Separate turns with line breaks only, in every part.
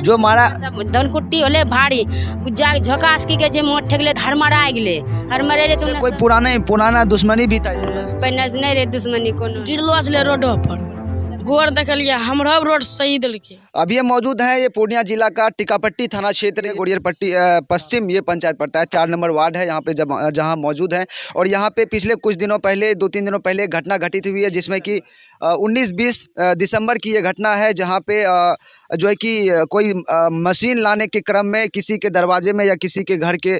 जो मारा
धनकुट्टी होले भारी जाग झोकास की के मोट ठेकले धरमरा गेले हरमरे रे तुम
कोई पुराना दुश्मनी भी था इसमें?
पैनस नहीं रे दुश्मनी कोनो
गिरलो छले रोडो पर गोर देखलिए हमरा रोड सही देलके।
अब ये मौजूद है, ये पूर्णिया जिला का टिकापट्टी थाना क्षेत्र गोड़ियर पट्टी पश्चिम ये पंचायत पड़ता है। 4 नंबर वार्ड है यहाँ पे जहाँ मौजूद है। और यहाँ पे पिछले कुछ दिनों पहले 2-3 दिनों पहले घटना घटित हुई है, जिसमें कि 19-20 दिसंबर की ये घटना है, जहाँ पे जो है कि कोई मशीन लाने के क्रम में किसी के दरवाजे में या किसी के घर के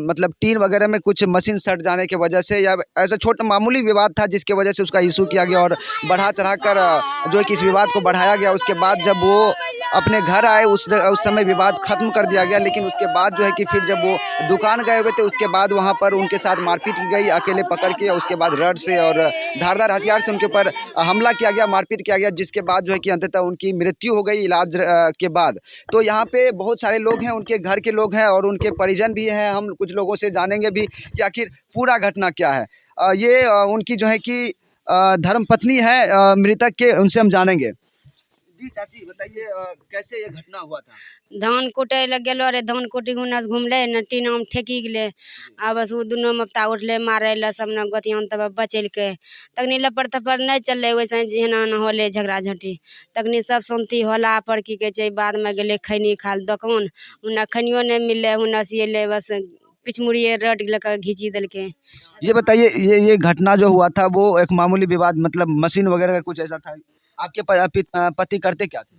मतलब टीन वगैरह में कुछ मशीन सट जाने की वजह से या ऐसा छोटा मामूली विवाद था, जिसके वजह से उसका इशू किया गया और बढ़ा चढ़ा कर जो है कि इस विवाद को बढ़ाया गया। उसके बाद जब वो अपने घर आए उस समय विवाद खत्म कर दिया गया। लेकिन उसके बाद जो है कि फिर जब वो दुकान गए हुए थे, उसके बाद वहाँ पर उनके साथ मारपीट की गई, अकेले पकड़ के। उसके बाद रड से और धारदार हथियार से उनके ऊपर हमला किया गया, मारपीट किया गया, जिसके बाद जो है कि अंततः उनकी मृत्यु हो गई इलाज के बाद। तो यहाँ पे बहुत सारे लोग हैं, उनके घर के लोग हैं और उनके परिजन भी हैं। हम कुछ लोगों से जानेंगे भी कि आखिर पूरा घटना क्या है। ये उनकी जो है कि धर्मपत्नी है मृतक के, उनसे हम जानेंगे। जी चाची बताइए कैसे ये घटना हुआ था?
धान कुटे लग गेलो रे, धान कुटी गुनस घूमले न टीना में ठेकी गेले। आ बस वो दुनो मपता उठले मारे ला सब न गोतियान तब बचेल के तकनी लपड़ थपड़ नहीं चलले, वैसे जेहना न होले झगड़ा झटी तकनी सब शांति होला पर की के छै। बाद में गेले खैनी खाल दुकान, उन्ना खनियो नहीं मिले, उन्ना सिले बस पिछमुड़िए रट लेकर घींची दल के।
ये बताइए ये घटना जो हुआ था वो एक मामूली विवाद मतलब मशीन वगैरह का कुछ ऐसा था? आपके पति करते क्या थे?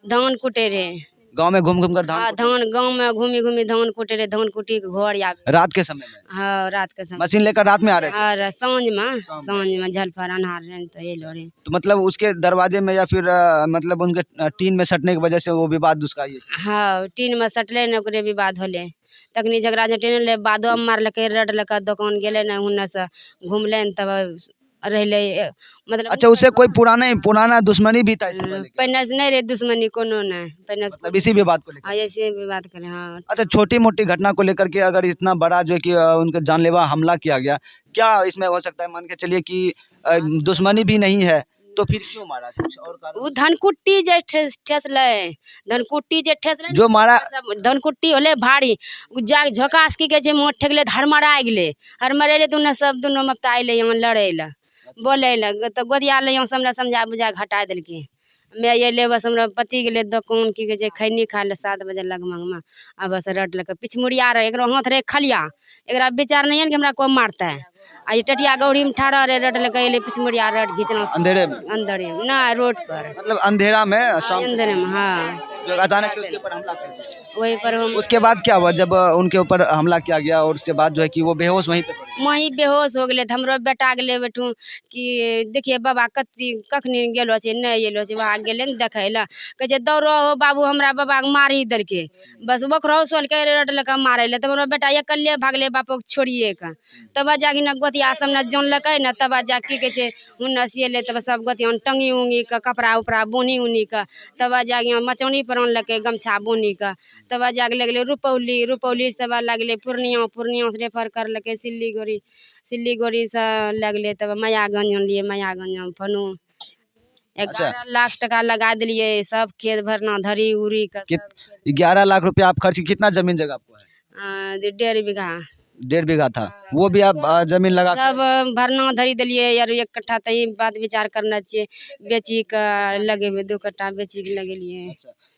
धान कुटे रे,
गांव में घूम घूम कर
धान गांव में घूमी घूमी धान कुटे रे, धान कुटी के घर या
रात के समय में?
हाँ रात के समय
मशीन लेकर रात में आ रहे थे?
और सांझ में झलफर अनहार रहे तो ये लोरे।
तो मतलब उसके दरवाजे में या फिर मतलब उनके टीन में सटने की वजह से वो विवाद उसका ये?
हाँ टीन में सटले न ओकरे विवाद होले, तखनी झगड़ा झटी ले बादो मारलके रड लका दुकान गेले न हुन्ने से घूमले तब रहले मतलब।
अच्छा उससे कोई पुराना दुश्मनी भी था इससे पहले?
पैनस नहीं रे दुश्मनी कोनो नहीं, पैनस
मतलब इसी विवाद को लेकर?
हाँ ऐसे विवाद करे। हाँ
अच्छा छोटी मोटी घटना को लेकर के अगर इतना बड़ा जो है कि उनके जानलेवा हमला किया गया, क्या इसमें हो सकता है? मान के चलिए कि दुश्मनी भी नहीं है तो फिर क्यों मारा? कुछ और कारण?
वो धनकुट्टी जे ठेसले, धनकुट्टी जे ठेसले
जो मारा
धनकुट्टी होले भारी जाग झोकास की के मोट ठेकले धरमरा गेले, हरमरे रे तुने सब दुनो मपता आइले यहाँ लड़े ला बोले ला तो गोदिया ले यहाँ हमरा समझा बुझा घटा देलके। मैं ये ले बस हमरा पति गेले दुकान की के जे खैनी खा ले 7 बजे लगभग में आ बस रट लके पिछमुड़िया रहे एकरो हाथ रे खलिया, एकरा विचार नहीं है कि हमरा को मारता है। आ ये टटिया गौरी में ठाड़ा रे रट लके ले पिछमुड़िया रट घिचना
अंधेरे में?
अंदर ना रोड पर
मतलब अंधेरा में
अंदर में। हाँ
जो अचानक से उसके ऊपर हमला कर दिया।
वही पर हम
उसके बाद क्या हुआ जब उनके ऊपर हमला किया गया और उसके बाद जो है कि वो बेहोश वहीं पे पड़े?
वहीं बेहोश हो गए। हमरो बेटा गेले बैठू कि देखिए बाबा कखनी गेलो छे नहीं एलो छे, वहाँ गेले न देखे ला कहे छे दौड़ो हो बाबू हमरा बाबा के मारी देलके, बस ओकरो सोल के रट लके मारे ले। तब हमरो बेटा एकले भागले बापो के छोड़िए के, तब जाके न गोतिया सब न जानलकै न, तब जा की कहे छे हुन्ना सिएले तब सब गोतिया टंगी उंगी के कपड़ा उपड़ा बुनी उनी के, तब जाके मचौनी पर आनलकै गमछा बुनी के, तब जाके लगले रुपौली से तब लगले पूर्णिया से रेफर करलकै सिल्लीगुड़ी से लगले तब मायागंज लिए, मायागंज में फनू 11 लाख टका लगा दिलिए, सब खेत भरना धरी उरी का।
11 लाख रुपया आप खर्च? कितना जमीन जगह आपको है?
1.5 बीघा।
1.5 बीघा था, वो भी आप जमीन लगा
सब भरना धरी दिलिए यार। 1 कट्ठा तई बात विचार करना चाहिए, बेची का लगे 2 कट्ठा बेची के लगे लिए।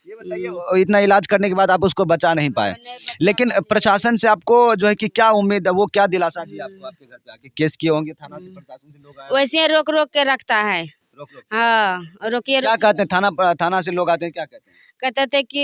ये बताइए इतना इलाज करने के बाद आप उसको बचा नहीं पाए, लेकिन प्रशासन से आपको जो है कि क्या उम्मीद है, वो क्या दिलासा दिया आपको? आपके घर पे आके केस किए होंगे थाना से, प्रशासन से लोग आए?
वैसे रोक के रखता है। हाँ रोकिए।
क्या कहते हैं थाना से लोग आते हैं, क्या कहते हैं?
कहते थे कि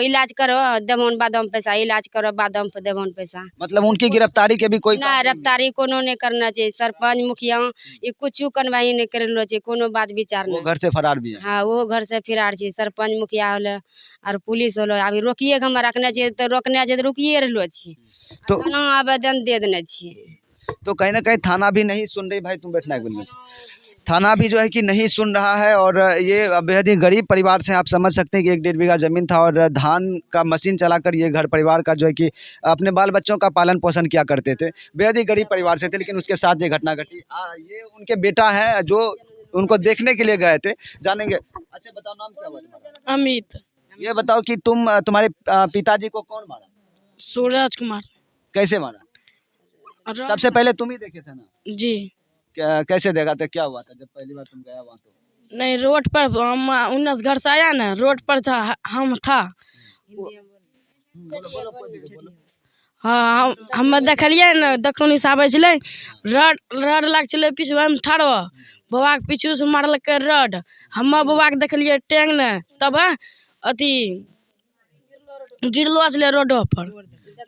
इलाज करो देवन बादाम पैसा, इलाज करो बादाम पे देवन पैसा।
मतलब उनकी गिरफ्तारी के भी कोई
ना गिरफ्तारी कोनो नहीं करना चाहिए, सरपंच मुखिया ये कुछ करवाई नहीं करलो चाहिए, कोनो बात विचार नहीं।
वो घर से फरार भी है?
हाँ वो घर से फरार चाहिए, सरपंच मुखिया होले और पुलिस होलो। अभी रोकिए के हम रखना चाहिए, तो रोकना चाहिए तो रुकिए रहलो छी, तो थाना आवेदन दे देने छी।
तो कहीं ना कहीं थाना भी नहीं सुन रही भाई, तुम बैठना है। थाना भी जो है कि नहीं सुन रहा है। और ये बेहद ही गरीब परिवार से, आप समझ सकते हैं कि 1-1.5 बीघा ज़मीन था और धान का मशीन चलाकर ये घर परिवार का जो है कि अपने बाल बच्चों का पालन पोषण किया करते थे। बेहद ही गरीब परिवार से थे, लेकिन उसके साथ ये घटना घटी। ये उनके बेटा है जो उनको देखने के लिए गए थे, जानेंगे। अच्छा बताओ, नाम क्या हुआ तुम्हारा?
अमित।
ये बताओ कि तुम्हारे पिताजी को कौन मारा,
सूरज कुमार।
कैसे मारा? सबसे पहले तुम ही देखे थे ना?
जी।
कैसे देखा था, क्या हुआ था जब पहली बार तुम गया वहाँ? तो
नहीं, रोड पर हम 19 घर से आया ना, रोड पर था, हम था। हाँ, हम देखलिए ना, दखौनी से आबै छलै, रड लाग छलै पिछुआ में ठाड़ो, बबा के पीछू से मारलकै रड। हम बबा के देखलिए टेंग ने, तब अथी गिरलो छलै रोडो पर,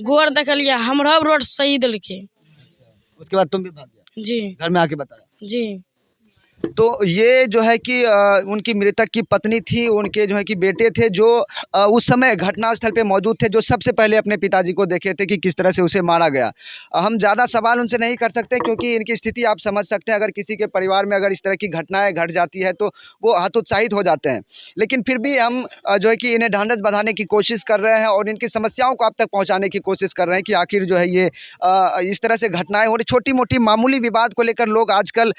गोर देखलिए, हमरा रोड सही देलकै।
उसके बाद तुम भी भाग गया?
जी।
घर में आके बताया?
जी।
तो ये जो है कि उनकी मृतक की पत्नी थी, उनके जो है कि बेटे थे जो उस समय घटनास्थल पे मौजूद थे, जो सबसे पहले अपने पिताजी को देखे थे कि किस तरह से उसे मारा गया। हम ज़्यादा सवाल उनसे नहीं कर सकते क्योंकि इनकी स्थिति आप समझ सकते हैं। अगर किसी के परिवार में अगर इस तरह की घटनाएं घट जाती है तो वो हतोत्साहित हो जाते हैं। लेकिन फिर भी हम जो है कि इन्हें ढांढस बंधाने की कोशिश कर रहे हैं और इनकी समस्याओं को आप तक पहुँचाने की कोशिश कर रहे हैं कि आखिर जो है ये इस तरह से घटनाएँ हो रही, छोटी मोटी मामूली विवाद को लेकर लोग आजकल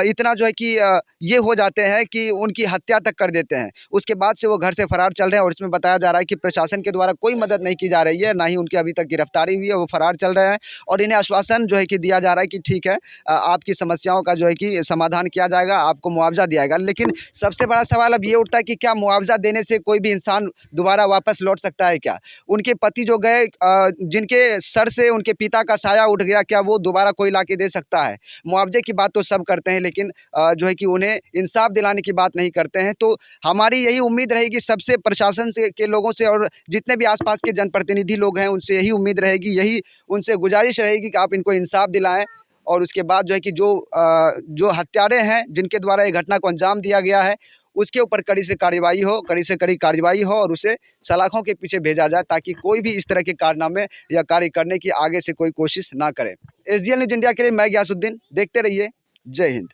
इतना जो है कि ये हो जाते हैं कि उनकी हत्या तक कर देते हैं। उसके बाद से वो घर से फरार चल रहे हैं और इसमें बताया जा रहा है कि प्रशासन के द्वारा कोई मदद नहीं की जा रही है, ना ही उनकी अभी तक गिरफ्तारी हुई है, वो फरार चल रहे हैं। और इन्हें आश्वासन जो है कि दिया जा रहा है कि ठीक है, आपकी समस्याओं का जो है कि समाधान किया जाएगा, आपको मुआवजा दिया जाएगा। लेकिन सबसे बड़ा सवाल अब ये उठता है कि क्या मुआवजा देने से कोई भी इंसान दोबारा वापस लौट सकता है क्या? उनके पति जो गए, जिनके सर से उनके पिता का साया उठ गया, क्या वो दोबारा कोई ला के दे सकता है? मुआवजे की बात तो सब करते हैं, लेकिन जो है कि उन्हें इंसाफ दिलाने की बात नहीं करते हैं। तो हमारी यही उम्मीद रहेगी सबसे, प्रशासन से के लोगों से और जितने भी आसपास के जनप्रतिनिधि लोग हैं उनसे यही उम्मीद रहेगी, यही उनसे गुजारिश रहेगी कि आप इनको इंसाफ दिलाएं। और उसके बाद जो है कि जो हत्यारे हैं जिनके द्वारा ये घटना को अंजाम दिया गया है, उसके ऊपर कड़ी से कार्रवाई हो, कड़ी से कड़ी कार्रवाई हो और उसे सलाखों के पीछे भेजा जाए, ताकि कोई भी इस तरह के कारनामे या कार्य करने की आगे से कोई कोशिश ना करे। SGL न्यूज़ इंडिया के लिए मैं गयासुद्दीन, देखते रहिए। जय हिंद।